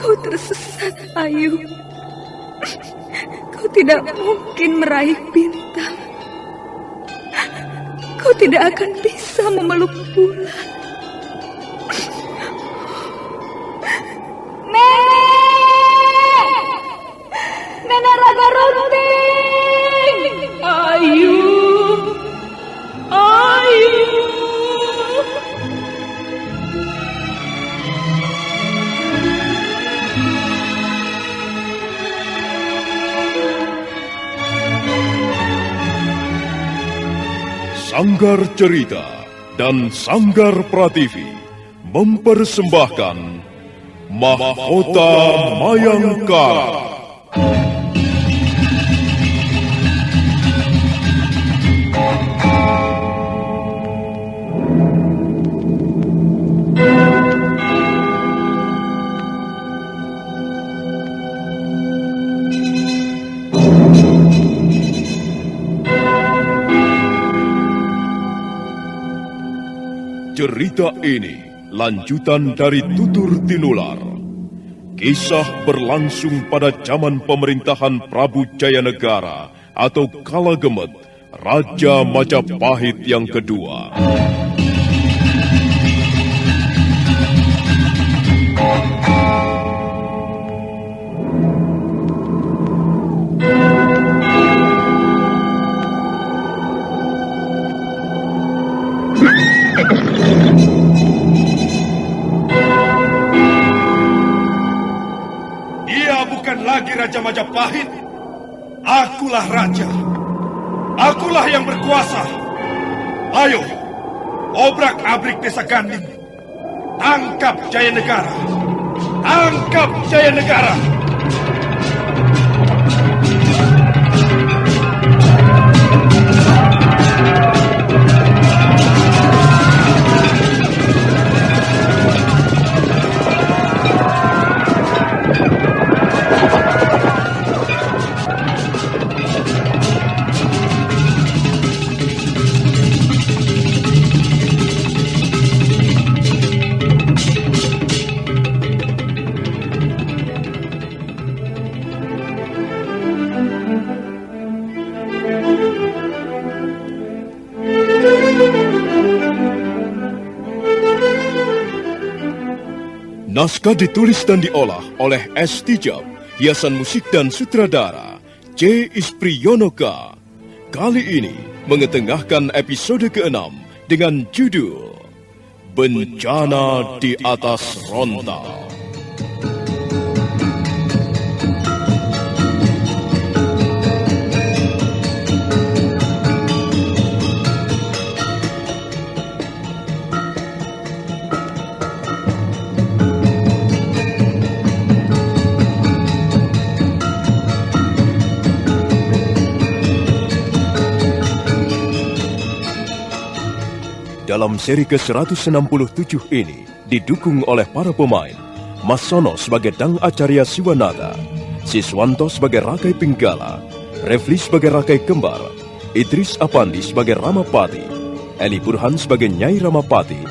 Kau tersesat, Ayu. Kau tidak mungkin meraih bintang. Kau tidak akan bisa memeluk bulan. Nenek Raga Runting! Ayu! Sanggar Cerita dan Sanggar Prativi mempersembahkan Mahkota Mayangkara. Cerita ini lanjutan dari Tutur Tinular. Kisah berlangsung pada zaman pemerintahan Prabu Jayanegara atau Kala Gemet, Raja Majapahit yang kedua. Bukan lagi Raja Majapahit. Akulah raja. Akulah yang berkuasa. Ayo, obrak-abrik desa Ganding. Tangkap Jayanegara. Tangkap Jayanegara. Naskah ditulis dan diolah oleh S. Tijab, hiasan musik dan sutradara C. Ispriyonoka. Kali ini mengetengahkan episode ke-6 dengan judul Bencana di Atas Rontal. Dalam seri ke-167 ini didukung oleh para pemain Mas Sono sebagai Dang Acarya Siwanata, Siswanto sebagai Rakai Pinggala, Refli sebagai Rakai Kembar, Idris Apandi sebagai Ramapati, Eli Burhan sebagai Nyai Ramapati,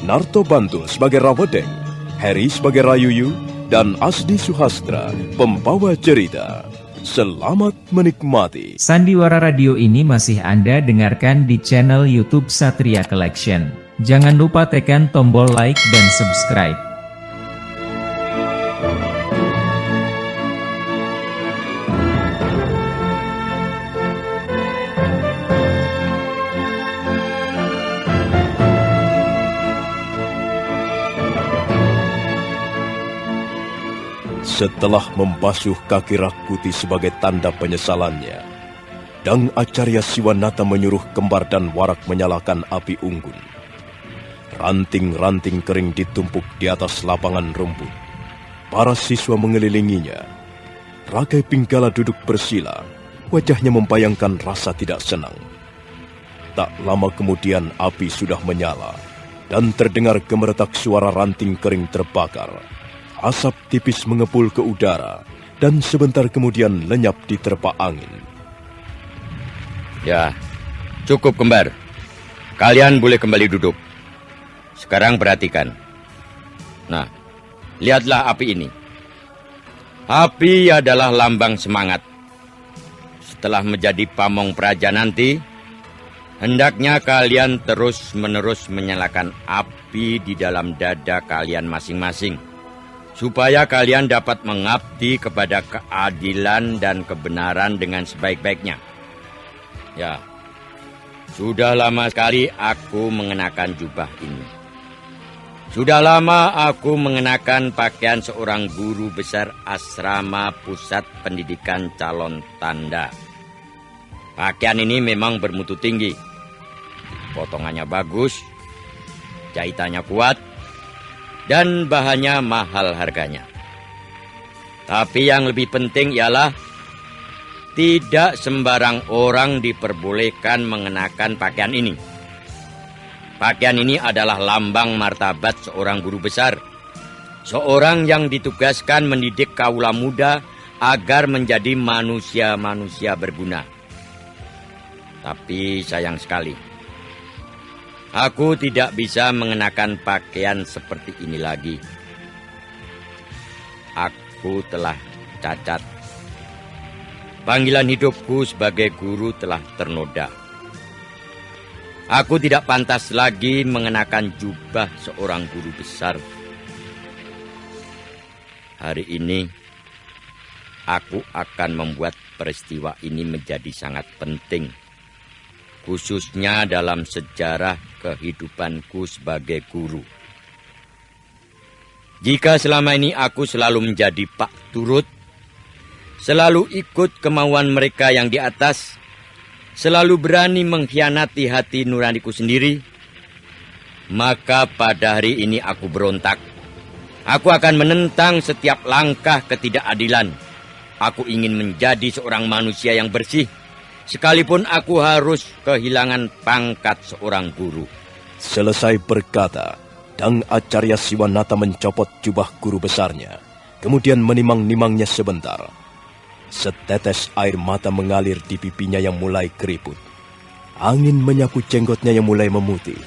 Narto Bantul sebagai Rawedeng, Heri sebagai Rayuyu, dan Asdi Suhastra, pembawa cerita. Selamat menikmati. Sandiwara Radio ini masih Anda dengarkan di channel YouTube Satria Collection. Jangan lupa tekan tombol like dan subscribe. Setelah membasuh kaki Rakuti sebagai tanda penyesalannya, Dang Acarya Siwanata menyuruh Kembar dan Warak menyalakan api unggun. Ranting-ranting kering ditumpuk di atas lapangan rumput. Para siswa mengelilinginya. Rakai Pinggala duduk bersila, wajahnya membayangkan rasa tidak senang. Tak lama kemudian api sudah menyala, dan terdengar gemeretak suara ranting kering terbakar. Asap tipis mengepul ke udara, dan sebentar kemudian lenyap di terpa angin. Ya, cukup Kembar. Kalian boleh kembali duduk. Sekarang perhatikan. Nah, lihatlah api ini. Api adalah lambang semangat. Setelah menjadi pamong praja nanti, hendaknya kalian terus-menerus menyalakan api di dalam dada kalian masing-masing, supaya kalian dapat mengabdi kepada keadilan dan kebenaran dengan sebaik-baiknya. Ya, sudah lama sekali aku mengenakan jubah ini. Sudah lama aku mengenakan pakaian seorang guru besar asrama pusat pendidikan calon tanda. Pakaian ini memang bermutu tinggi. Potongannya bagus, jahitannya kuat, dan bahannya mahal harganya. Tapi yang lebih penting ialah tidak sembarang orang diperbolehkan mengenakan pakaian ini. Pakaian ini adalah lambang martabat seorang guru besar. Seorang yang ditugaskan mendidik kaula muda agar menjadi manusia-manusia berguna. Tapi sayang sekali, aku tidak bisa mengenakan pakaian seperti ini lagi. Aku telah cacat. Panggilan hidupku sebagai guru telah ternoda. Aku tidak pantas lagi mengenakan jubah seorang guru besar. Hari ini, aku akan membuat peristiwa ini menjadi sangat penting, khususnya dalam sejarah kehidupanku sebagai guru. Jika selama ini aku selalu menjadi pak turut, selalu ikut kemauan mereka yang di atas, selalu berani mengkhianati hati nuraniku sendiri, maka pada hari ini aku berontak. Aku akan menentang setiap langkah ketidakadilan. Aku ingin menjadi seorang manusia yang bersih, sekalipun aku harus kehilangan pangkat seorang guru. Selesai berkata, Dang Acarya Siwanata mencopot jubah guru besarnya, kemudian menimang-nimangnya sebentar. Setetes air mata mengalir di pipinya yang mulai keriput. Angin menyapu jenggotnya yang mulai memutih.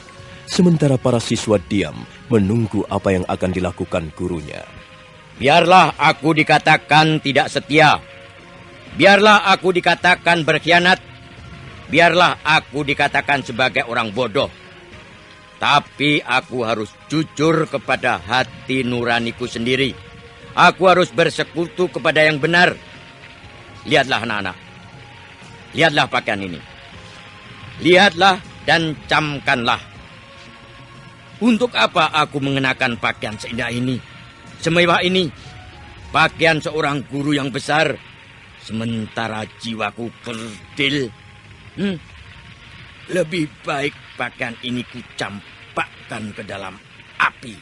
Sementara para siswa diam menunggu apa yang akan dilakukan gurunya. Biarlah aku dikatakan tidak setia. Biarlah aku dikatakan berkhianat. Biarlah aku dikatakan sebagai orang bodoh. Tapi aku harus jujur kepada hati nuraniku sendiri. Aku harus bersekutu kepada yang benar. Lihatlah anak-anak. Lihatlah pakaian ini. Lihatlah dan camkanlah. Untuk apa aku mengenakan pakaian seindah ini, semewah ini? Pakaian seorang guru yang besar, sementara jiwaku kerdil. Lebih baik pakaian ini kucampakkan ke dalam api.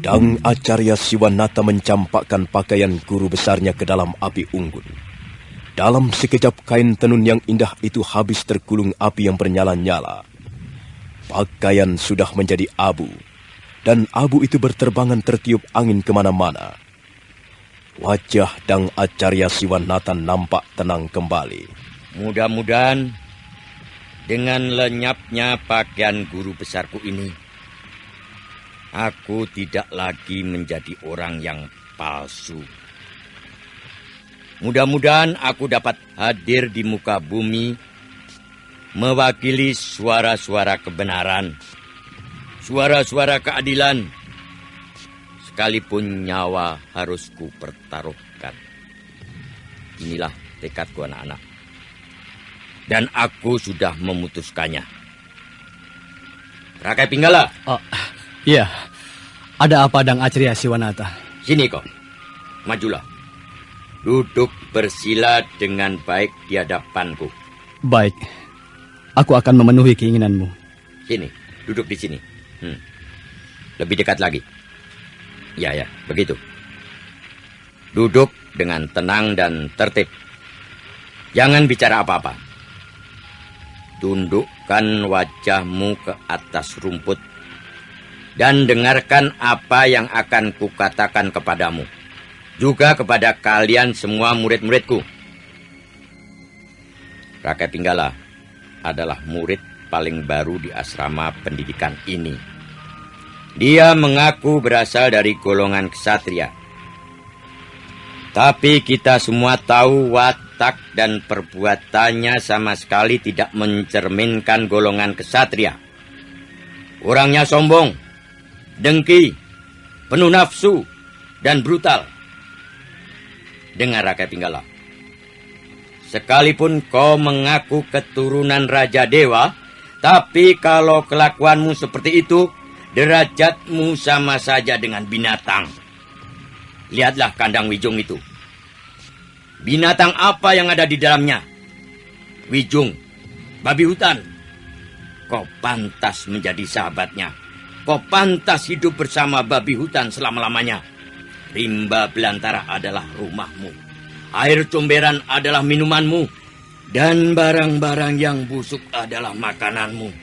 Dang Acarya Siwanata mencampakkan pakaian guru besarnya ke dalam api unggun. Dalam sekejap kain tenun yang indah itu habis tergulung api yang bernyala-nyala. Pakaian sudah menjadi abu, dan abu itu berterbangan tertiup angin kemana-mana. Wajah Dang Acarya Siwanata nampak tenang kembali. Mudah-mudahan dengan lenyapnya pakaian guru besarku ini, aku tidak lagi menjadi orang yang palsu. Mudah-mudahan aku dapat hadir di muka bumi, mewakili suara-suara kebenaran, suara-suara keadilan, sekalipun nyawa harus ku pertaruhkan. Inilah tekadku anak-anak. Dan aku sudah memutuskannya. Rakai Pinggala. Oh, iya. Ada apa Dang Acarya Siwanata? Sini kau. Majulah. Duduk bersila dengan baik di hadapanku. Baik. Aku akan memenuhi keinginanmu. Sini, duduk di sini. Lebih dekat lagi. Ya, begitu. Duduk dengan tenang dan tertib. Jangan bicara apa-apa. Tundukkan wajahmu ke atas rumput dan dengarkan apa yang akan kukatakan kepadamu, juga kepada kalian semua murid-muridku. Rakai Pinggala adalah murid paling baru di asrama pendidikan ini. Dia mengaku berasal dari golongan ksatria. Tapi kita semua tahu watak dan perbuatannya sama sekali tidak mencerminkan golongan ksatria. Orangnya sombong, dengki, penuh nafsu, dan brutal. Dengar Rakai Pinggala. Sekalipun kau mengaku keturunan Raja Dewa, tapi kalau kelakuanmu seperti itu, derajatmu sama saja dengan binatang. Lihatlah kandang Wijung itu. Binatang apa yang ada di dalamnya? Wijung, babi hutan. Kau pantas menjadi sahabatnya. Kau pantas hidup bersama babi hutan selama-lamanya. Rimba belantara adalah rumahmu. Air comberan adalah minumanmu. Dan barang-barang yang busuk adalah makananmu.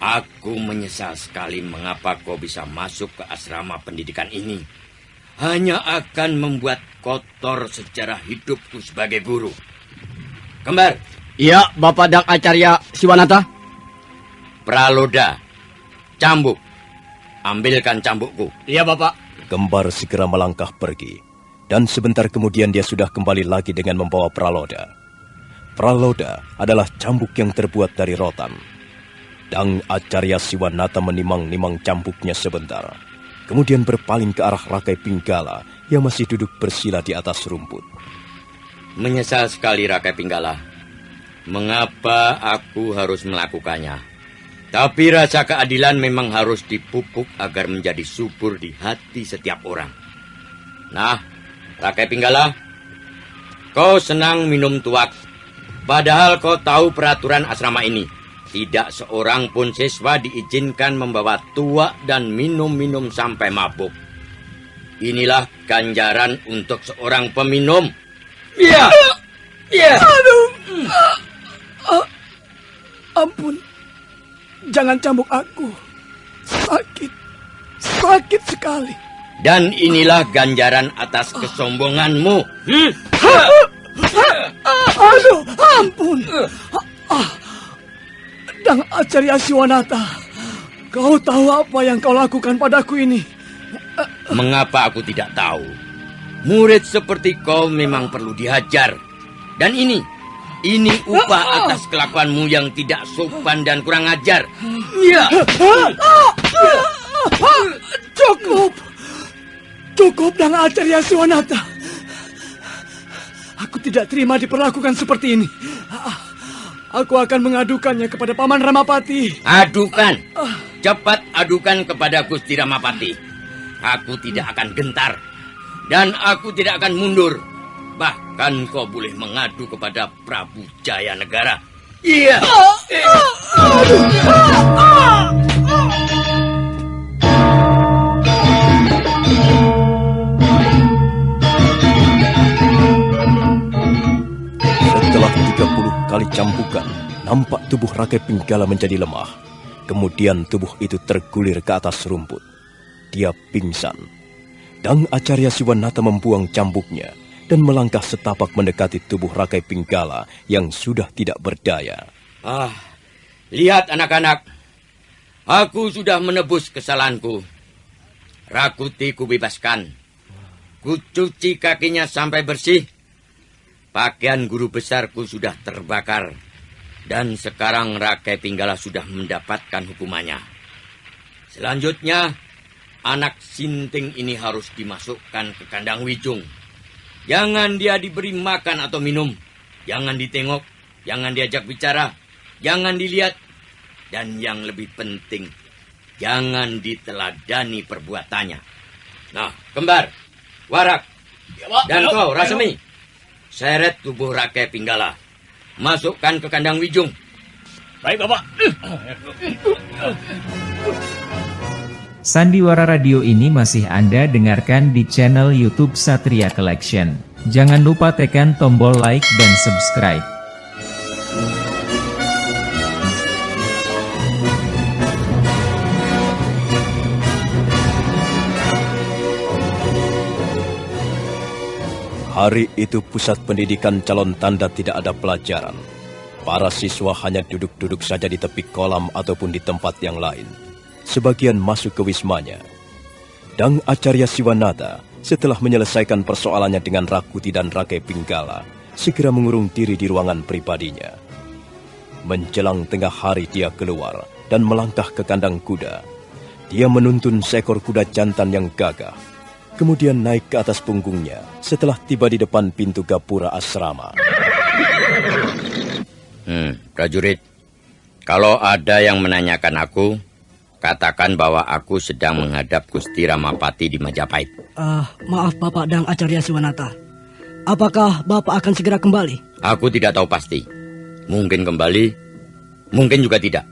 Aku menyesal sekali mengapa kau bisa masuk ke asrama pendidikan ini. Hanya akan membuat kotor sejarah hidupku sebagai guru. Kembar. Iya, Bapak Dak Acarya Siwanata. Praloda. Cambuk. Ambilkan cambukku. Iya, Bapak. Kembar segera melangkah pergi. Dan sebentar kemudian dia sudah kembali lagi dengan membawa Praloda. Praloda adalah cambuk yang terbuat dari rotan. Dang Acarya Siwanata menimang-nimang cambuknya sebentar. Kemudian berpaling ke arah Rakai Pinggala yang masih duduk bersila di atas rumput. Menyesal sekali Rakai Pinggala. Mengapa aku harus melakukannya? Tapi rasa keadilan memang harus dipupuk agar menjadi subur di hati setiap orang. Nah, Rakai Pinggala, kau senang minum tuak. Padahal kau tahu peraturan asrama ini. Tidak seorang pun siswa diizinkan membawa tuak dan minum-minum sampai mabuk. Inilah ganjaran untuk seorang peminum. Iya. Iya. Aduh. Ampun. Jangan cambuk aku. Sakit. Sakit sekali. Dan inilah ganjaran atas kesombonganmu. Aduh, ampun. Dang Acarya Siwanata, kau tahu apa yang kau lakukan padaku ini? Mengapa aku tidak tahu? Murid seperti kau memang perlu dihajar. Dan ini upah atas kelakuanmu yang tidak sopan dan kurang ajar. Iya. Cukup. Cukup, Dang Acarya Siwanata. Aku tidak terima diperlakukan seperti ini. Aku akan mengadukannya kepada Paman Ramapati. Adukan. Cepat adukan kepada Gusti Ramapati. Aku tidak akan gentar. Dan aku tidak akan mundur. Bahkan kau boleh mengadu kepada Prabu Jaya Negara. Iya. Setelah 30 kali cambukan, nampak tubuh Rakai Pinggala menjadi lemah. Kemudian tubuh itu tergulir ke atas rumput. Dia pingsan. Dang Acarya Siwanata membuang cambuknya dan melangkah setapak mendekati tubuh Rakai Pinggala yang sudah tidak berdaya. Lihat anak-anak. Aku sudah menebus kesalahanku. Rakuti kubebaskan. Kucuci kakinya sampai bersih. Pakaian guru besarku sudah terbakar. Dan sekarang Rakai Pinggala sudah mendapatkan hukumannya. Selanjutnya, anak sinting ini harus dimasukkan ke kandang Wijung. Jangan dia diberi makan atau minum. Jangan ditengok. Jangan diajak bicara. Jangan dilihat. Dan yang lebih penting, jangan diteladani perbuatannya. Nah, Kembar, Warak, dan kau, Rasemi. Seret tubuh Rakai Pinggala. Masukkan ke kandang Wijung. Baik, Bapak. Sandiwara Radio ini masih Anda dengarkan di channel YouTube Satria Collection. Jangan lupa tekan tombol like dan subscribe. Hari itu pusat pendidikan calon tanda tidak ada pelajaran. Para siswa hanya duduk-duduk saja di tepi kolam ataupun di tempat yang lain. Sebagian masuk ke wismanya. Dang Acarya Siwanata setelah menyelesaikan persoalannya dengan Rakuti dan Rakai Pinggala, segera mengurung diri di ruangan pribadinya. Menjelang tengah hari dia keluar dan melangkah ke kandang kuda. Dia menuntun seekor kuda jantan yang gagah. Kemudian naik ke atas punggungnya setelah tiba di depan pintu gapura asrama. Prajurit, kalau ada yang menanyakan aku, katakan bahwa aku sedang menghadap Gusti Ramapati di Majapahit. Maaf Bapak Dang Acarya Siwanata. Apakah Bapak akan segera kembali? Aku tidak tahu pasti. Mungkin kembali, mungkin juga tidak.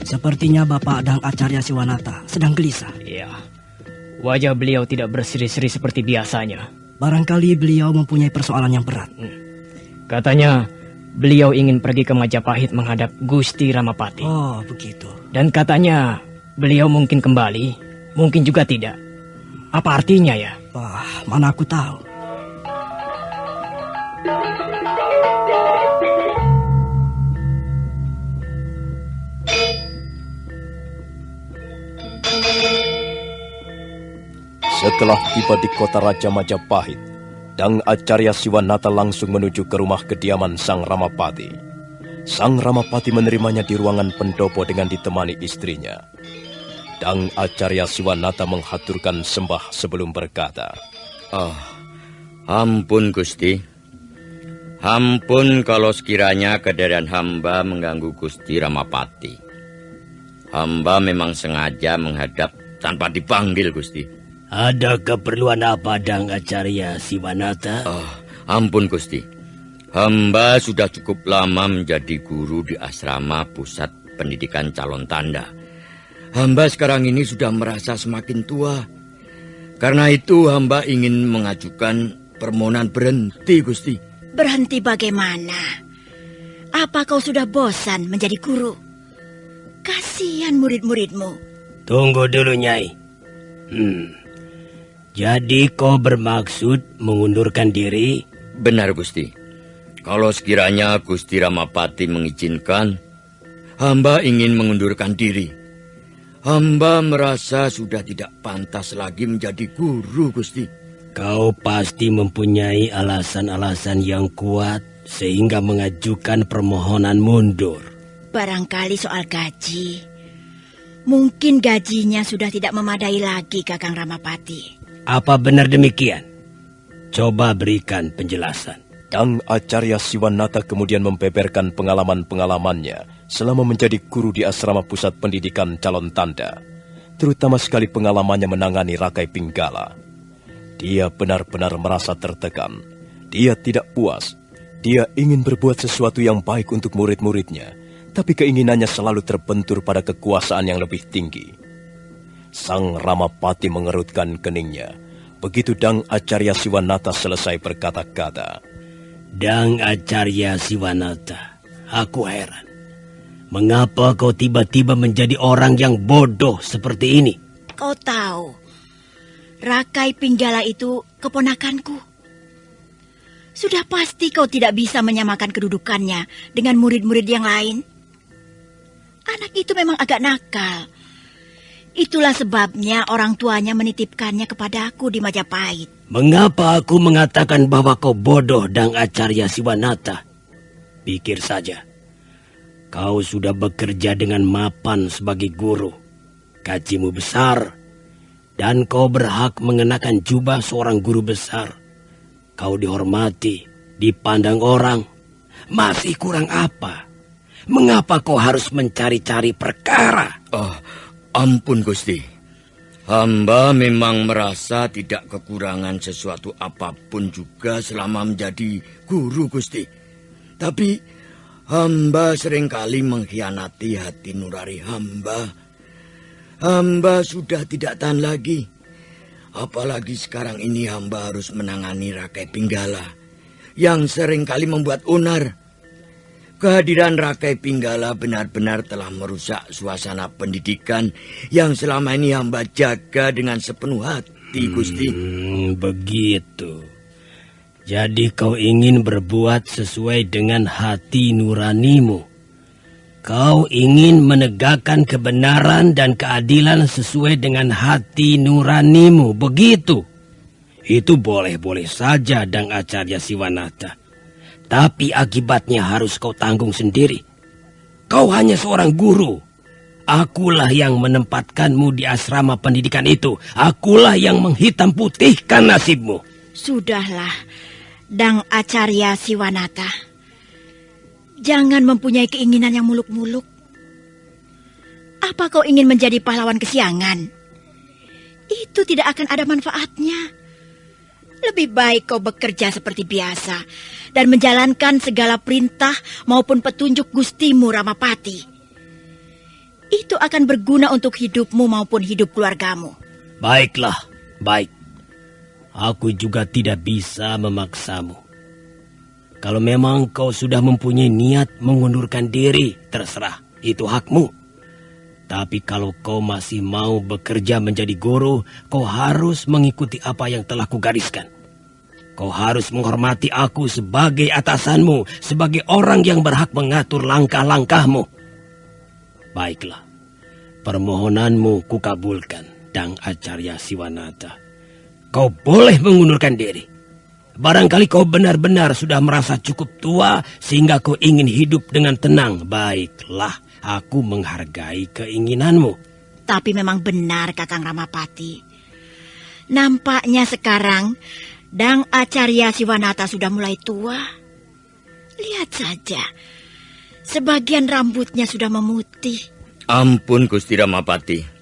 Sepertinya Bapak Dang Acarya Siwanata sedang gelisah. Iya, wajah beliau tidak berseri-seri seperti biasanya. Barangkali beliau mempunyai persoalan yang berat. Katanya beliau ingin pergi ke Majapahit menghadap Gusti Ramapati. Oh, begitu. Dan katanya beliau mungkin kembali, mungkin juga tidak. Apa artinya ya? Wah, mana aku tahu. Setelah tiba di kota Raja Majapahit, Dang Acarya Siwanata langsung menuju ke rumah kediaman Sang Ramapati. Sang Ramapati menerimanya di ruangan pendopo dengan ditemani istrinya. Dang Acarya Siwanata menghaturkan sembah sebelum berkata, Ampun Gusti. Ampun kalau sekiranya kehadiran hamba mengganggu Gusti Ramapati. Hamba memang sengaja menghadap tanpa dipanggil Gusti. Ada keperluan apa Dang Acarya Siwanata? Ampun Gusti. Hamba sudah cukup lama menjadi guru di asrama pusat pendidikan calon tanda. Hamba sekarang ini sudah merasa semakin tua. Karena itu hamba ingin mengajukan permohonan berhenti Gusti. Berhenti bagaimana? Apa kau sudah bosan menjadi guru? Kasihan murid-muridmu. Tunggu dulu Nyai. Jadi kau bermaksud mengundurkan diri? Benar Gusti. Kalau sekiranya Gusti Ramapati mengizinkan, hamba ingin mengundurkan diri. Hamba merasa sudah tidak pantas lagi menjadi guru Gusti. Kau pasti mempunyai alasan-alasan yang kuat sehingga mengajukan permohonan mundur. Barangkali soal gaji. Mungkin gajinya sudah tidak memadai lagi Kakang Ramapati. Apa benar demikian? Coba berikan penjelasan. Dang Acarya Siwanata kemudian membeberkan pengalaman-pengalamannya selama menjadi guru di asrama pusat pendidikan calon tanda. Terutama sekali pengalamannya menangani Rakai Pinggala. Dia benar-benar merasa tertekan. Dia tidak puas. Dia ingin berbuat sesuatu yang baik untuk murid-muridnya, tapi keinginannya selalu terbentur pada kekuasaan yang lebih tinggi. Sang Ramapati mengerutkan keningnya. Begitu Dang Acarya Siwanata selesai berkata-kata. Dang Acarya Siwanata, aku heran. Mengapa kau tiba-tiba menjadi orang yang bodoh seperti ini? Kau tahu, Rakai Pinggala itu keponakanku. Sudah pasti kau tidak bisa menyamakan kedudukannya dengan murid-murid yang lain. Anak itu memang agak nakal. Itulah sebabnya orang tuanya menitipkannya kepadaku di Majapahit. Mengapa aku mengatakan bahwa kau bodoh Dang Acarya Siwanata? Pikir saja. Kau sudah bekerja dengan mapan sebagai guru. Gajimu besar. Dan kau berhak mengenakan jubah seorang guru besar. Kau dihormati, dipandang orang. Masih kurang apa? Mengapa kau harus mencari-cari perkara? Ampun Gusti. Hamba memang merasa tidak kekurangan sesuatu apapun juga selama menjadi guru Gusti. Tapi hamba seringkali mengkhianati hati nurani hamba. Hamba sudah tidak tahan lagi. Apalagi sekarang ini hamba harus menangani Rakai Pinggala yang seringkali membuat onar. Kehadiran Rakai Pinggala benar-benar telah merusak suasana pendidikan yang selama ini hamba jaga dengan sepenuh hati. Pati, Gusti. Begitu. Jadi kau ingin berbuat sesuai dengan hati nuranimu. Kau ingin menegakkan kebenaran dan keadilan sesuai dengan hati nuranimu, begitu? Itu boleh-boleh saja, Dang Acarya Siwanata. Tapi akibatnya harus kau tanggung sendiri. Kau hanya seorang guru. Akulah yang menempatkanmu di asrama pendidikan itu. Akulah yang menghitam putihkan nasibmu. Sudahlah, Dang Acarya Siwanata. Jangan mempunyai keinginan yang muluk-muluk. Apa kau ingin menjadi pahlawan kesiangan? Itu tidak akan ada manfaatnya. Lebih baik kau bekerja seperti biasa dan menjalankan segala perintah maupun petunjuk Gustimu Ramapati. Itu akan berguna untuk hidupmu maupun hidup keluargamu. Baiklah, baik. Aku juga tidak bisa memaksamu. Kalau memang kau sudah mempunyai niat mengundurkan diri, terserah, itu hakmu. Tapi kalau kau masih mau bekerja menjadi guru, kau harus mengikuti apa yang telah kugariskan. Kau harus menghormati aku sebagai atasanmu, sebagai orang yang berhak mengatur langkah-langkahmu. Baiklah, permohonanmu kukabulkan, Dang Acarya Siwanata. Kau boleh mengundurkan diri. Barangkali kau benar-benar sudah merasa cukup tua sehingga kau ingin hidup dengan tenang. Baiklah, aku menghargai keinginanmu. Tapi memang benar, Kakang Ramapati. Nampaknya sekarang Dang Acarya Siwanata sudah mulai tua. Lihat saja, sebagian rambutnya sudah memutih. Ampun, Gusti Ramapati.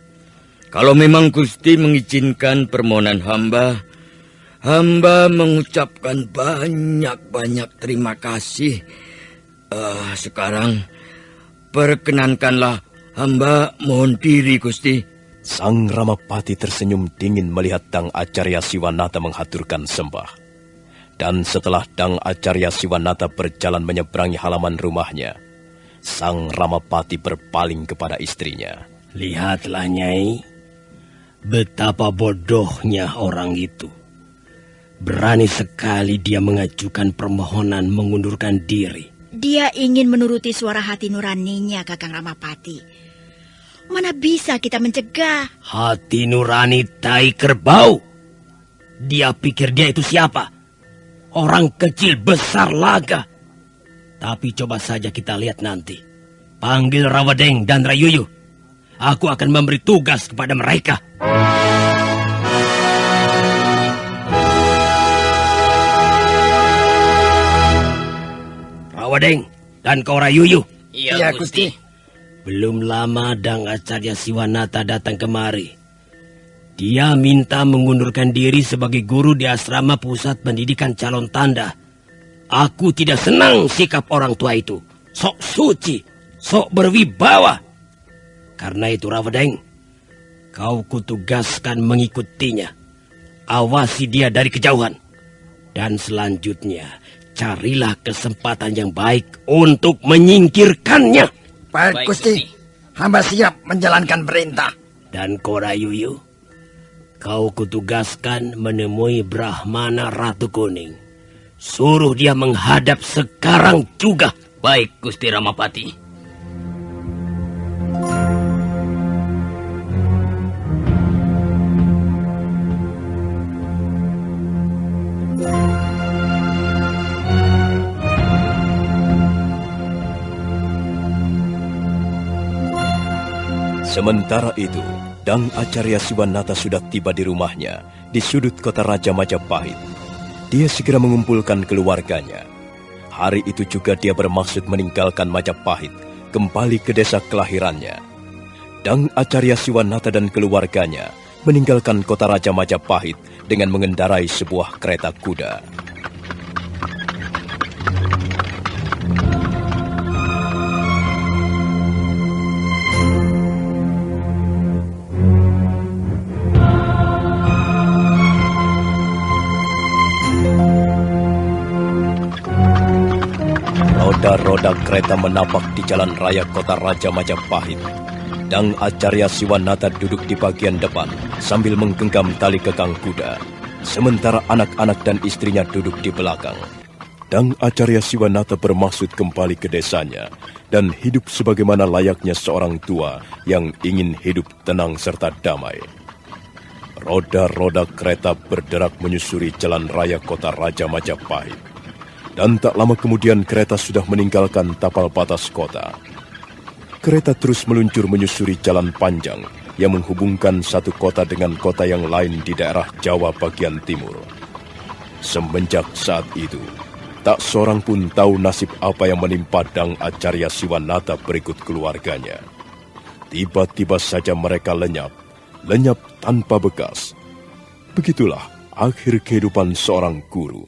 Kalau memang Gusti mengizinkan permohonan hamba mengucapkan banyak-banyak terima kasih. Sekarang perkenankanlah hamba mohon diri, Gusti. Sang Ramapati tersenyum dingin melihat Dang Acarya Siwanata menghaturkan sembah. Dan setelah Dang Acarya Siwanata berjalan menyeberangi halaman rumahnya, Sang Ramapati berpaling kepada istrinya. Lihatlah, Nyai, betapa bodohnya orang itu. Berani sekali dia mengajukan permohonan mengundurkan diri. Dia ingin menuruti suara hati nuraninya, Kakang Ramapati. Mana bisa kita mencegah? Hati nurani tai kerbau. Dia pikir dia itu siapa? Orang kecil besar laga. Tapi coba saja kita lihat nanti. Panggil Rawadeng dan Rayuyu. Aku akan memberi tugas kepada mereka. Rawadeng dan kau Rayuyu. Iya, Gusti. Belum lama Dang Acarya Siwanata datang kemari. Dia minta mengundurkan diri sebagai guru di asrama pusat pendidikan calon tanda. Aku tidak senang sikap orang tua itu. Sok suci, sok berwibawa. Karena itu Rawadeng, kau kutugaskan mengikutinya. Awasi dia dari kejauhan. Dan selanjutnya, carilah kesempatan yang baik untuk menyingkirkannya. Baik, Gusti. Hamba siap menjalankan perintah. Dan kau Rayuyu, kau kutugaskan menemui Brahmana Ratu Kuning. Suruh dia menghadap sekarang juga. Baik, Gusti Ramapati. Sementara itu, Dang Acarya Siwanata sudah tiba di rumahnya di sudut kota Raja Majapahit. Dia segera mengumpulkan keluarganya. Hari itu juga dia bermaksud meninggalkan Majapahit, kembali ke desa kelahirannya. Dang Acarya Siwanata dan keluarganya meninggalkan kota Raja Majapahit dengan mengendarai sebuah kereta kuda. Roda-roda kereta menapak di jalan raya kota Raja Majapahit. Dang Acarya Siwanata duduk di bagian depan sambil menggenggam tali kekang kuda, sementara anak-anak dan istrinya duduk di belakang. Dang Acarya Siwanata bermaksud kembali ke desanya dan hidup sebagaimana layaknya seorang tua yang ingin hidup tenang serta damai. Roda-roda kereta berderak menyusuri jalan raya kota Raja Majapahit. Dan tak lama kemudian kereta sudah meninggalkan tapal batas kota. Kereta terus meluncur menyusuri jalan panjang yang menghubungkan satu kota dengan kota yang lain di daerah Jawa bagian timur. Semenjak saat itu, tak seorang pun tahu nasib apa yang menimpa Dang Acarya Siwanata berikut keluarganya. Tiba-tiba saja mereka lenyap tanpa bekas. Begitulah akhir kehidupan seorang guru,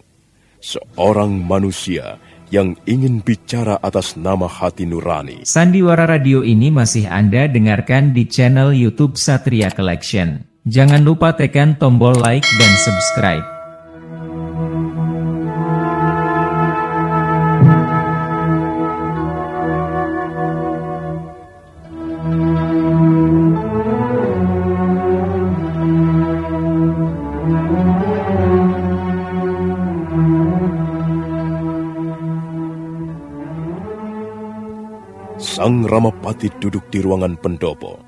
seorang manusia yang ingin bicara atas nama hati nurani. Sandiwara radio ini masih Anda dengarkan di channel YouTube Satria Collection. Jangan lupa tekan tombol like dan subscribe. Sang Ramapati duduk di ruangan pendopo.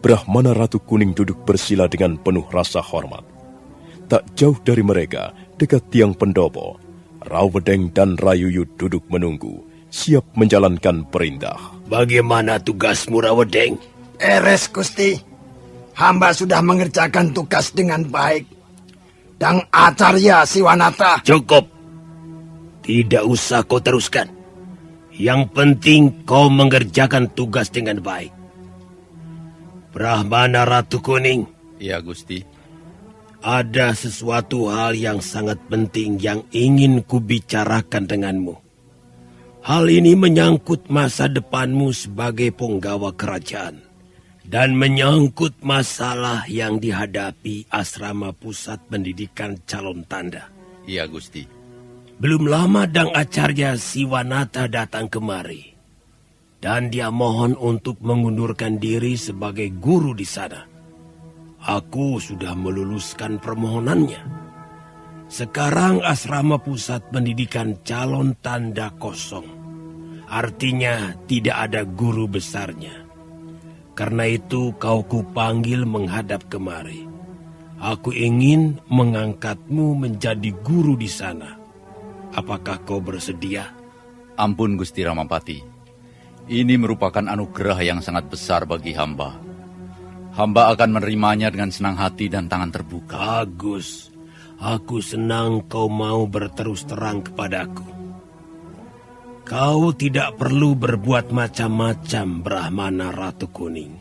Brahmana Ratu Kuning duduk bersila dengan penuh rasa hormat. Tak jauh dari mereka, dekat tiang pendopo, Rawedeng dan Rayuyu duduk menunggu, siap menjalankan perintah. Bagaimana tugasmu, Rawedeng? Beres, Gusti. Hamba sudah mengerjakan tugas dengan baik. Dang Acarya Siwanata. Cukup. Tidak usah kau teruskan. Yang penting kau mengerjakan tugas dengan baik. Brahmana Ratu Kuning. Ya, Gusti. Ada sesuatu hal yang sangat penting yang ingin kubicarakan denganmu. Hal ini menyangkut masa depanmu sebagai penggawa kerajaan. Dan menyangkut masalah yang dihadapi asrama pusat pendidikan calon tanda. Iya, Gusti. Belum lama Dang Acarya Siwanata datang kemari. Dan dia mohon untuk mengundurkan diri sebagai guru di sana. Aku sudah meluluskan permohonannya. Sekarang asrama pusat pendidikan calon tanda kosong. Artinya tidak ada guru besarnya. Karena itu kau kupanggil menghadap kemari. Aku ingin mengangkatmu menjadi guru di sana. Apakah kau bersedia? Ampun, Gusti Ramapati. Ini merupakan anugerah yang sangat besar bagi hamba. Hamba akan menerimanya dengan senang hati dan tangan terbuka. Bagus. Aku senang kau mau berterus terang kepadaku. Kau tidak perlu berbuat macam-macam, Brahmana Ratu Kuning.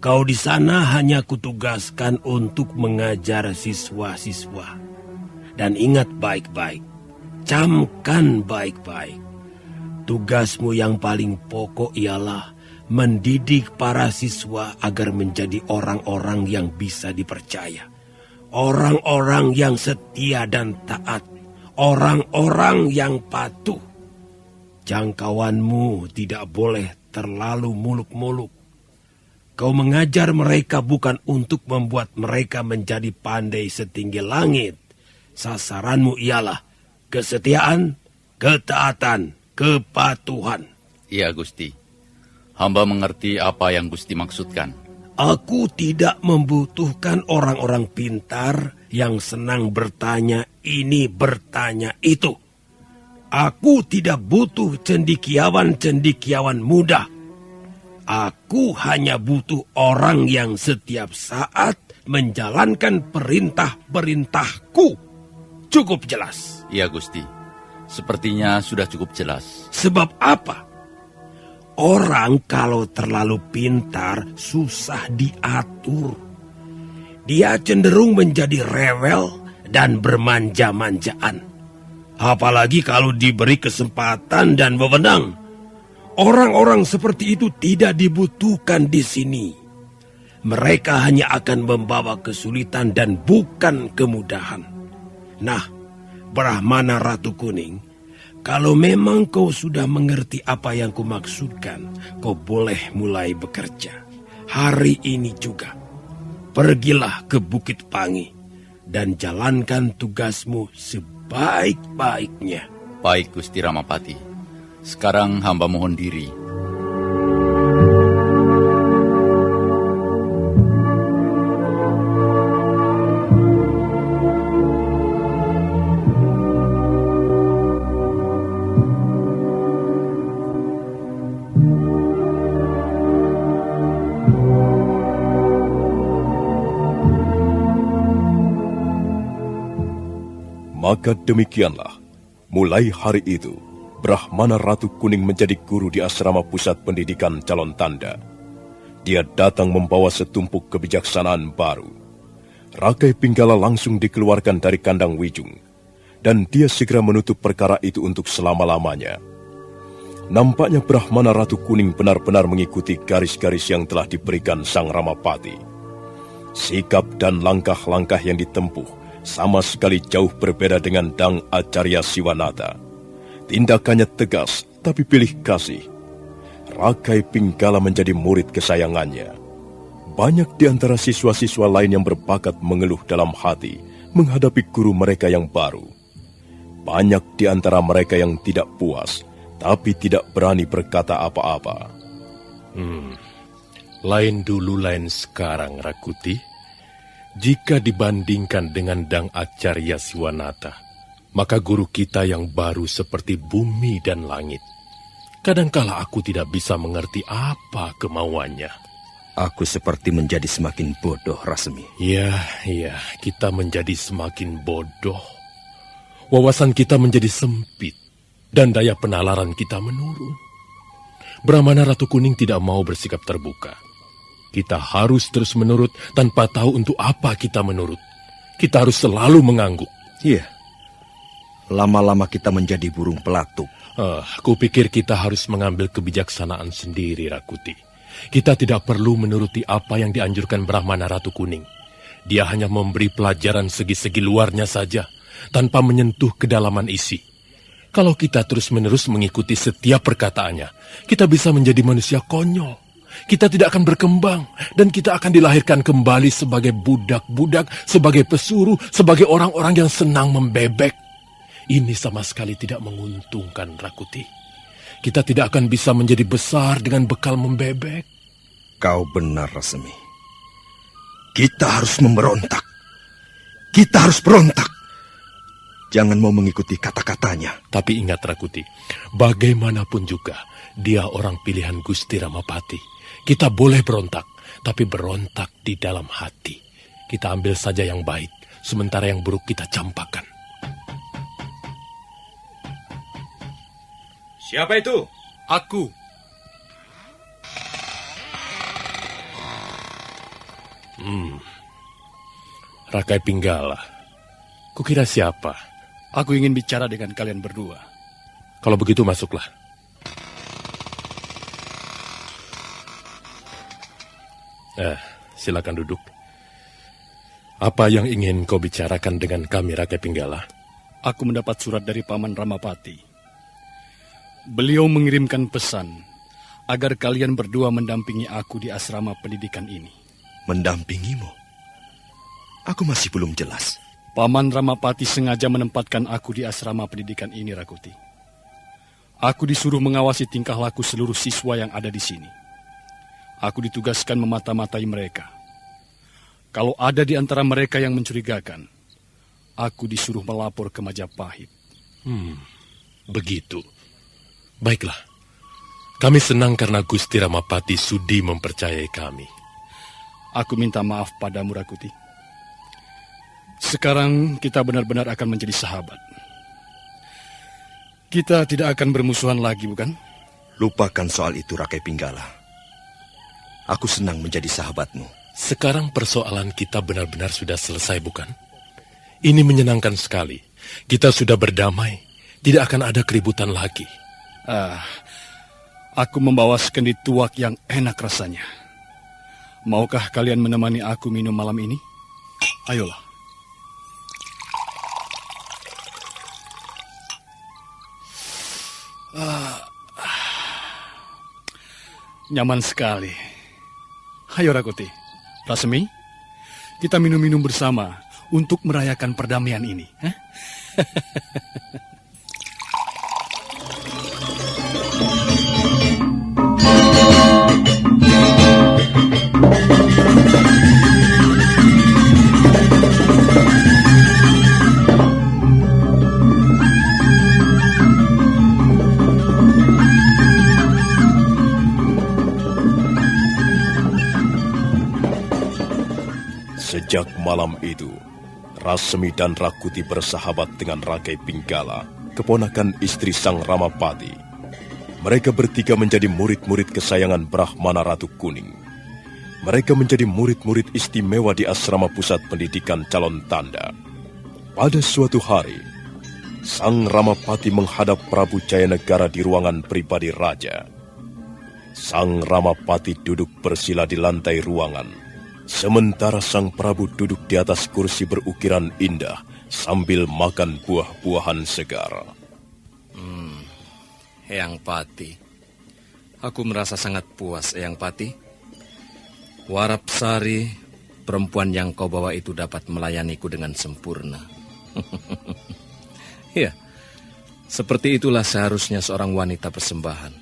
Kau di sana hanya kutugaskan untuk mengajar siswa-siswa. Dan ingat baik-baik. Camkan baik-baik. Tugasmu yang paling pokok ialah mendidik para siswa agar menjadi orang-orang yang bisa dipercaya. Orang-orang yang setia dan taat. Orang-orang yang patuh. Jangkauanmu tidak boleh terlalu muluk-muluk. Kau mengajar mereka bukan untuk membuat mereka menjadi pandai setinggi langit. Sasaranmu ialah kesetiaan, ketaatan, kepatuhan. Iya, Gusti. Hamba mengerti apa yang Gusti maksudkan. Aku tidak membutuhkan orang-orang pintar yang senang bertanya ini, bertanya itu. Aku tidak butuh cendikiawan-cendikiawan muda. Aku hanya butuh orang yang setiap saat menjalankan perintah-perintahku. Cukup jelas. Iya, Gusti. Sepertinya sudah cukup jelas. Sebab apa? Orang kalau terlalu pintar susah diatur. Dia cenderung menjadi rewel dan bermanja-manjaan. Apalagi kalau diberi kesempatan dan wewenang. Orang-orang seperti itu tidak dibutuhkan di sini. Mereka hanya akan membawa kesulitan dan bukan kemudahan. Nah, Brahmana Ratu Kuning, Kalau memang kau sudah mengerti apa yang kumaksudkan, kau boleh mulai bekerja. Hari ini juga. Pergilah ke Bukit Pangi dan jalankan tugasmu sebaik-baiknya. Baik, Gusti Ramapati. Sekarang hamba mohon diri. Maka demikianlah, mulai hari itu, Brahmana Ratu Kuning menjadi guru di asrama pusat pendidikan calon tanda. Dia datang membawa setumpuk kebijaksanaan baru. Rakai Pinggala langsung dikeluarkan dari kandang Wijung, dan dia segera menutup perkara itu untuk selama-lamanya. Nampaknya Brahmana Ratu Kuning benar-benar mengikuti garis-garis yang telah diberikan Sang Ramapati. Sikap dan langkah-langkah yang ditempuh sama sekali jauh berbeda dengan Dang Acarya Siwanata. Tindakannya tegas, tapi pilih kasih. Rakai Pinggala menjadi murid kesayangannya. Banyak di antara siswa-siswa lain yang berbakat mengeluh dalam hati menghadapi guru mereka yang baru. Banyak di antara mereka yang tidak puas, tapi tidak berani berkata apa-apa. Lain dulu, lain sekarang, Rakuti. Jika dibandingkan dengan Dang Acarya Siwanata, maka guru kita yang baru seperti bumi dan langit. Kadangkala aku tidak bisa mengerti apa kemauannya. Aku seperti menjadi semakin bodoh, Rasmi. Ya, kita menjadi semakin bodoh. Wawasan kita menjadi sempit, dan daya penalaran kita menurun. Brahmana Ratu Kuning tidak mau bersikap terbuka. Kita harus terus menurut tanpa tahu untuk apa kita menurut. Kita harus selalu mengangguk. Iya. Lama-lama kita menjadi burung pelatuk. Aku pikir kita harus mengambil kebijaksanaan sendiri, Rakuti. Kita tidak perlu menuruti apa yang dianjurkan Brahmana Ratu Kuning. Dia hanya memberi pelajaran segi-segi luarnya saja, tanpa menyentuh kedalaman isi. Kalau kita terus-menerus mengikuti setiap perkataannya, kita bisa menjadi manusia konyol. Kita tidak akan berkembang, dan kita akan dilahirkan kembali sebagai budak-budak, sebagai pesuruh, sebagai orang-orang yang senang membebek. Ini sama sekali tidak menguntungkan, Rakuti. Kita tidak akan bisa menjadi besar dengan bekal membebek. Kau benar, Rasmi. Kita harus memberontak. Kita harus berontak. Jangan mau mengikuti kata-katanya. Tapi ingat, Rakuti, bagaimanapun juga, dia orang pilihan Gusti Ramapati. Kita boleh berontak, tapi berontak di dalam hati. Kita ambil saja yang baik, sementara yang buruk kita campakkan. Siapa itu? Aku. Rakai Pinggala. Kukira siapa? Aku ingin bicara dengan kalian berdua. Kalau begitu masuklah. Silakan duduk. Apa yang ingin kau bicarakan dengan kami, Rakai Pinggala? Aku mendapat surat dari Paman Ramapati. Beliau mengirimkan pesan agar kalian berdua mendampingi aku di asrama pendidikan ini. Mendampingimu? Aku masih belum jelas. Paman Ramapati sengaja menempatkan aku di asrama pendidikan ini, Rakuti. Aku disuruh mengawasi tingkah laku seluruh siswa yang ada di sini. Aku ditugaskan memata-matai mereka. Kalau ada di antara mereka yang mencurigakan, aku disuruh melapor ke Majapahit. Begitu. Baiklah. Kami senang karena Gusti Ramapati sudi mempercayai kami. Aku minta maaf padamu, Rakuti. Sekarang kita benar-benar akan menjadi sahabat. Kita tidak akan bermusuhan lagi, bukan? Lupakan soal itu, Rakai Pinggala. Aku senang menjadi sahabatmu. Sekarang persoalan kita benar-benar sudah selesai, bukan? Ini menyenangkan sekali. Kita sudah berdamai. Tidak akan ada keributan lagi. Aku membawa sekendi tuak yang enak rasanya. Maukah kalian menemani aku minum malam ini? Ayolah. Nyaman sekali. Ayo Rakuti, Rasmi, kita minum-minum bersama untuk merayakan perdamaian ini. Sejak malam itu, Rasmi dan Rakuti bersahabat dengan Rakai Pinggala, keponakan istri Sang Ramapati. Mereka bertiga menjadi murid-murid kesayangan Brahmana Ratu Kuning. Mereka menjadi murid-murid istimewa di asrama pusat pendidikan calon tanda. Pada suatu hari, Sang Ramapati menghadap Prabu Jayanegara di ruangan pribadi raja. Sang Ramapati duduk bersila di lantai ruangan. Sementara Sang Prabu duduk di atas kursi berukiran indah sambil makan buah-buahan segar. Eyang Pati, aku merasa sangat puas, Eyang Pati. Warapsari, perempuan yang kau bawa itu dapat melayaniku dengan sempurna. Ya, seperti itulah seharusnya seorang wanita persembahan.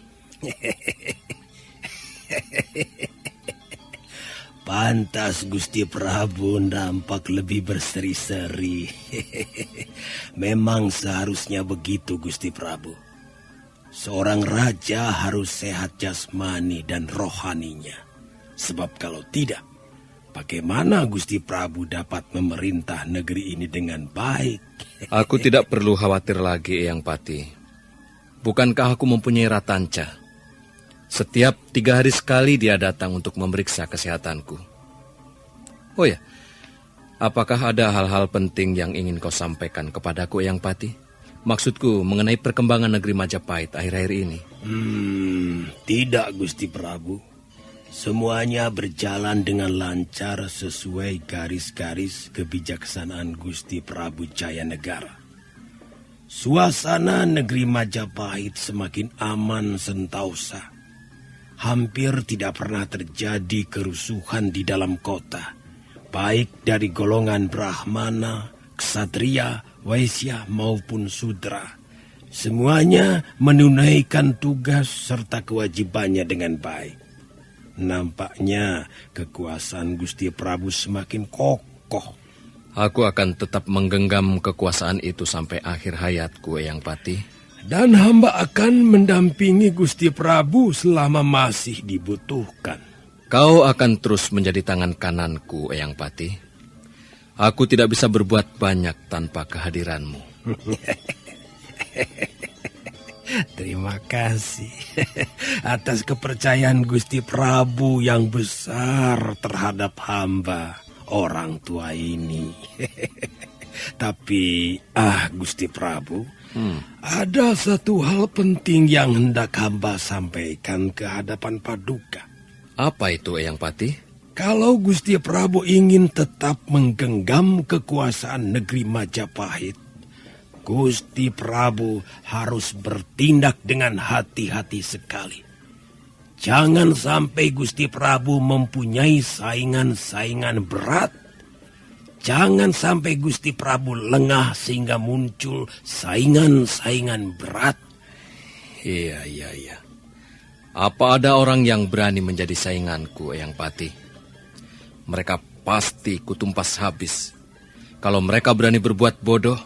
Pantas Gusti Prabu nampak lebih berseri-seri. Memang seharusnya begitu Gusti Prabu. Seorang raja harus sehat jasmani dan rohaninya. Sebab kalau tidak, bagaimana Gusti Prabu dapat memerintah negeri ini dengan baik? Aku tidak perlu khawatir lagi, Eyang Pati. Bukankah aku mempunyai Ratanca? Setiap 3 hari sekali dia datang untuk memeriksa kesehatanku. Oh ya, apakah ada hal-hal penting yang ingin kau sampaikan kepadaku, Eyang Pati? Maksudku mengenai perkembangan negeri Majapahit akhir-akhir ini. Tidak Gusti Prabu. Semuanya berjalan dengan lancar sesuai garis-garis kebijaksanaan Gusti Prabu Jayanegara. Suasana negeri Majapahit semakin aman sentausa. Hampir tidak pernah terjadi kerusuhan di dalam kota, baik dari golongan Brahmana, Ksatria, Waisya maupun Sudra. Semuanya menunaikan tugas serta kewajibannya dengan baik. Nampaknya kekuasaan Gusti Prabu semakin kokoh. Aku akan tetap menggenggam kekuasaan itu sampai akhir hayatku, Eyang Pati. Dan hamba akan mendampingi Gusti Prabu selama masih dibutuhkan. Kau akan terus menjadi tangan kananku, Eyang Pati. Aku tidak bisa berbuat banyak tanpa kehadiranmu. Terima kasih atas kepercayaan Gusti Prabu yang besar terhadap hamba, orang tua ini. Tapi, Gusti Prabu, ada satu hal penting yang hendak hamba sampaikan ke hadapan Paduka. Apa itu, Eyang Pati? Kalau Gusti Prabu ingin tetap menggenggam kekuasaan negeri Majapahit, Gusti Prabu harus bertindak dengan hati-hati sekali. Jangan sampai Gusti Prabu mempunyai saingan-saingan berat. Jangan sampai Gusti Prabu lengah sehingga muncul saingan-saingan berat. Iya. Apa ada orang yang berani menjadi sainganku, Eyang Pati? Mereka pasti kutumpas habis. Kalau mereka berani berbuat bodoh,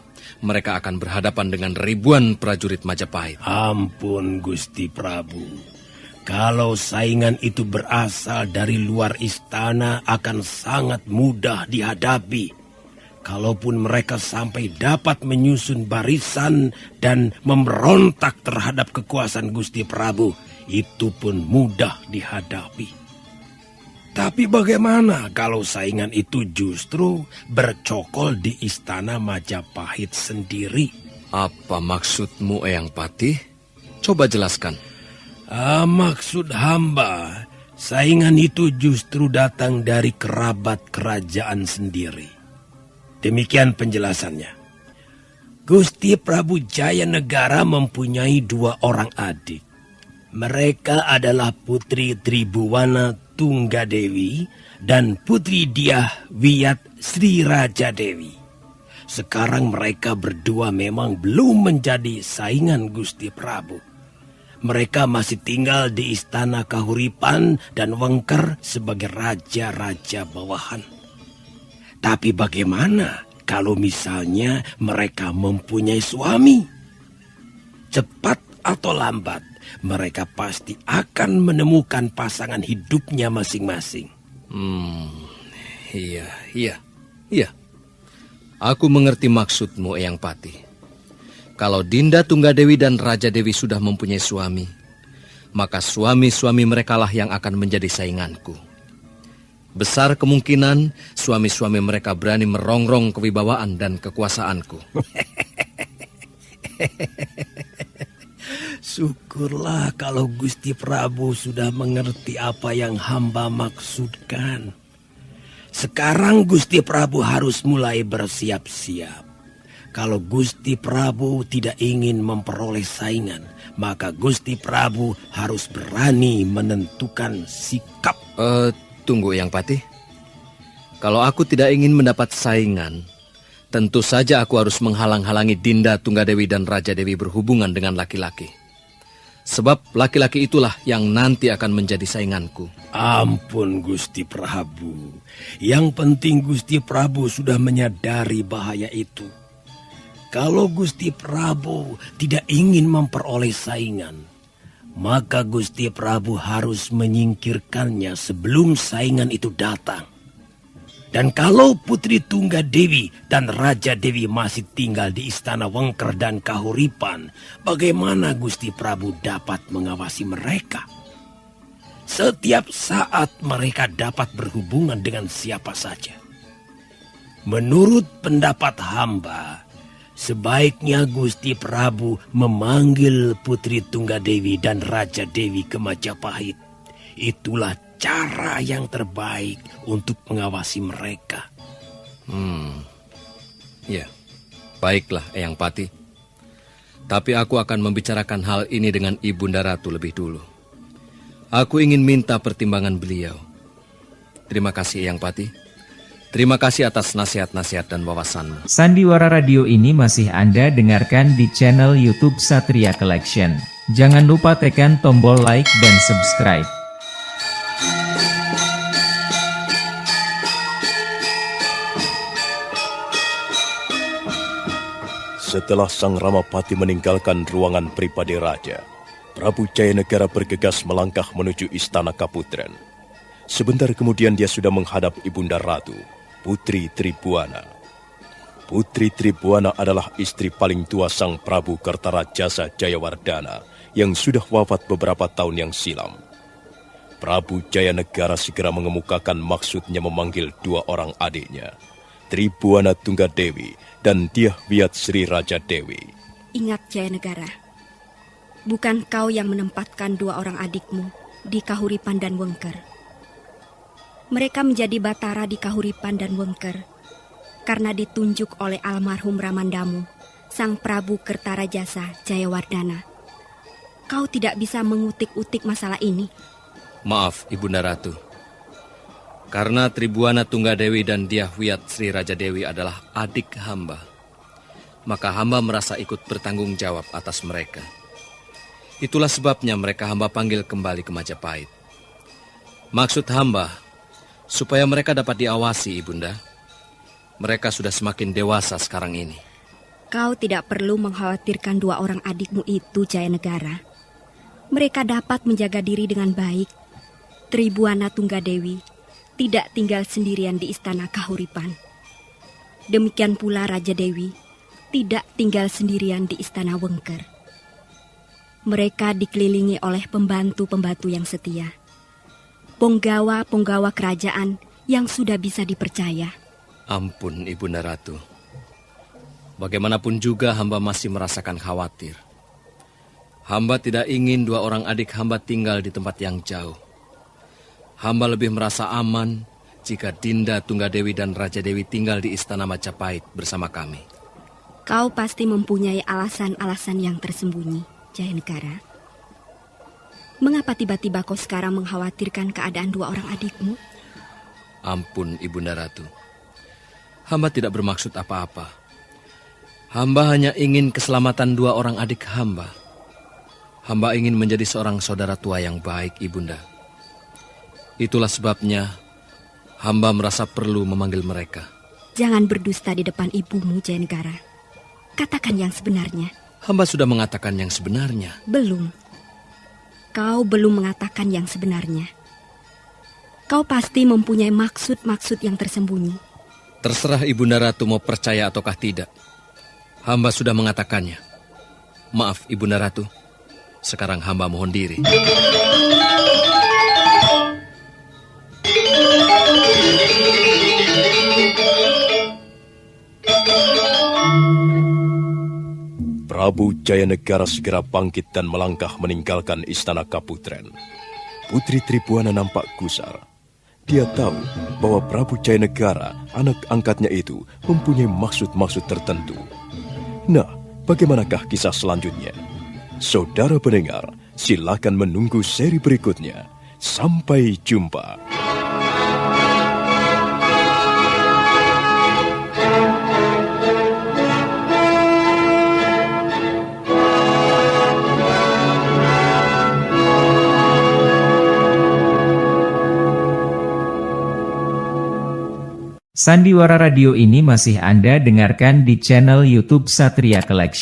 mereka akan berhadapan dengan ribuan prajurit Majapahit. Ampun Gusti Prabu. Kalau saingan itu berasal dari luar istana akan sangat mudah dihadapi. Kalaupun mereka sampai dapat menyusun barisan dan memberontak terhadap kekuasaan Gusti Prabu, itu pun mudah dihadapi. Tapi bagaimana kalau saingan itu justru bercokol di istana Majapahit sendiri? Apa maksudmu, Eyang Pati? Coba jelaskan. Maksud hamba, saingan itu justru datang dari kerabat kerajaan sendiri. Demikian penjelasannya. Gusti Prabu Jayanegara mempunyai 2 orang adik. Mereka adalah Putri Tribuwana Tunggadewi dan Putri Dyah Wiyat Sri Raja Dewi. Sekarang mereka berdua memang belum menjadi saingan Gusti Prabu. Mereka masih tinggal di istana Kahuripan dan Wengker sebagai raja-raja bawahan. Tapi bagaimana kalau misalnya mereka mempunyai suami? Cepat atau lambat, mereka pasti akan menemukan pasangan hidupnya masing-masing. Iya. Aku mengerti maksudmu, Eyang Pati. Kalau Dinda Tunggadewi dan Raja Dewi sudah mempunyai suami, maka suami-suami merekalah yang akan menjadi sainganku. Besar kemungkinan suami-suami mereka berani merongrong kewibawaan dan kekuasaanku. Syukurlah kalau Gusti Prabu sudah mengerti apa yang hamba maksudkan. Sekarang Gusti Prabu harus mulai bersiap-siap. Kalau Gusti Prabu tidak ingin memperoleh saingan, maka Gusti Prabu harus berani menentukan sikap. Tunggu, Eyang Pati. Kalau aku tidak ingin mendapat saingan, tentu saja aku harus menghalang-halangi Dinda Tunggadewi dan Raja Dewi berhubungan dengan laki-laki. Sebab laki-laki itulah yang nanti akan menjadi sainganku. Ampun Gusti Prabu. Yang penting Gusti Prabu sudah menyadari bahaya itu. Kalau Gusti Prabu tidak ingin memperoleh saingan, maka Gusti Prabu harus menyingkirkannya sebelum saingan itu datang. Dan kalau Putri Tunggadewi dan Raja Dewi masih tinggal di istana Wengker dan Kahuripan, bagaimana Gusti Prabu dapat mengawasi mereka? Setiap saat mereka dapat berhubungan dengan siapa saja. Menurut pendapat hamba, sebaiknya Gusti Prabu memanggil Putri Tunggadewi dan Raja Dewi ke Majapahit. Itulah cara yang terbaik untuk mengawasi mereka. Ya, baiklah Eyang Pati. Tapi aku akan membicarakan hal ini dengan Ibunda Ratu lebih dulu. Aku ingin minta pertimbangan beliau. Terima kasih Eyang Pati. Terima kasih atas nasihat-nasihat dan wawasanmu. Sandiwara Radio ini masih Anda dengarkan di channel YouTube Satria Collection. Jangan lupa tekan tombol like dan subscribe. Setelah Sang Ramapati meninggalkan ruangan pribadi raja, Prabu Jayanegara bergegas melangkah menuju istana Kaputren. Sebentar kemudian dia sudah menghadap Ibunda Ratu, Putri Tribuana. Putri Tribuana adalah istri paling tua Sang Prabu Kertarajasa Jayawardana yang sudah wafat beberapa tahun yang silam. Prabu Jayanegara segera mengemukakan maksudnya memanggil 2 orang adiknya, Tribuana Tunggadewi dan Dyah Wiyat Sri Raja Dewi. Ingat Jayanegara, bukan kau yang menempatkan 2 orang adikmu di Kahuripan dan Wengker. Mereka menjadi batara di Kahuripan dan Wengker karena ditunjuk oleh almarhum Ramandamu, Sang Prabu Kertarajasa Jayawardana. Kau tidak bisa mengutik-utik masalah ini. Maaf Ibunda Ratu. Karena Tribuana Tunggadewi dan Dyah Wiyat Sri Raja Dewi adalah adik hamba, maka hamba merasa ikut bertanggung jawab atas mereka. Itulah sebabnya mereka hamba panggil kembali ke Majapahit. Maksud hamba, supaya mereka dapat diawasi, Ibunda. Mereka sudah semakin dewasa sekarang ini. Kau tidak perlu mengkhawatirkan 2 orang adikmu itu, Jayanegara. Mereka dapat menjaga diri dengan baik. Tribuana Tunggadewi tidak tinggal sendirian di istana Kahuripan. Demikian pula Raja Dewi tidak tinggal sendirian di istana Wengker. Mereka dikelilingi oleh pembantu-pembantu yang setia. Punggawa-punggawa kerajaan yang sudah bisa dipercaya. Ampun Ibunda Ratu. Bagaimanapun juga hamba masih merasakan khawatir. Hamba tidak ingin 2 orang adik hamba tinggal di tempat yang jauh. Hamba lebih merasa aman jika Dinda Tunggadewi dan Raja Dewi tinggal di istana Majapahit bersama kami. Kau pasti mempunyai alasan-alasan yang tersembunyi, Jaya Negara. Mengapa tiba-tiba kau sekarang mengkhawatirkan keadaan dua orang adikmu? Ampun, Ibunda Ratu. Hamba tidak bermaksud apa-apa. Hamba hanya ingin keselamatan dua orang adik hamba. Hamba ingin menjadi seorang saudara tua yang baik, Ibunda. Itulah sebabnya hamba merasa perlu memanggil mereka. Jangan berdusta di depan ibumu, Jaya Negara. Katakan yang sebenarnya. Hamba sudah mengatakan yang sebenarnya. Belum. Kau belum mengatakan yang sebenarnya. Kau pasti mempunyai maksud-maksud yang tersembunyi. Terserah Ibunda Ratu mau percaya ataukah tidak. Hamba sudah mengatakannya. Maaf, Ibunda Ratu. Sekarang hamba mohon diri. Prabu Jayanegara segera bangkit dan melangkah meninggalkan istana Kaputren. Putri Tribuana nampak gusar. Dia tahu bahwa Prabu Jayanegara, anak angkatnya itu, mempunyai maksud-maksud tertentu. Nah, bagaimanakah kisah selanjutnya? Saudara pendengar, silakan menunggu seri berikutnya. Sampai jumpa. Sandiwara Radio ini masih Anda dengarkan di channel YouTube Satria Collection.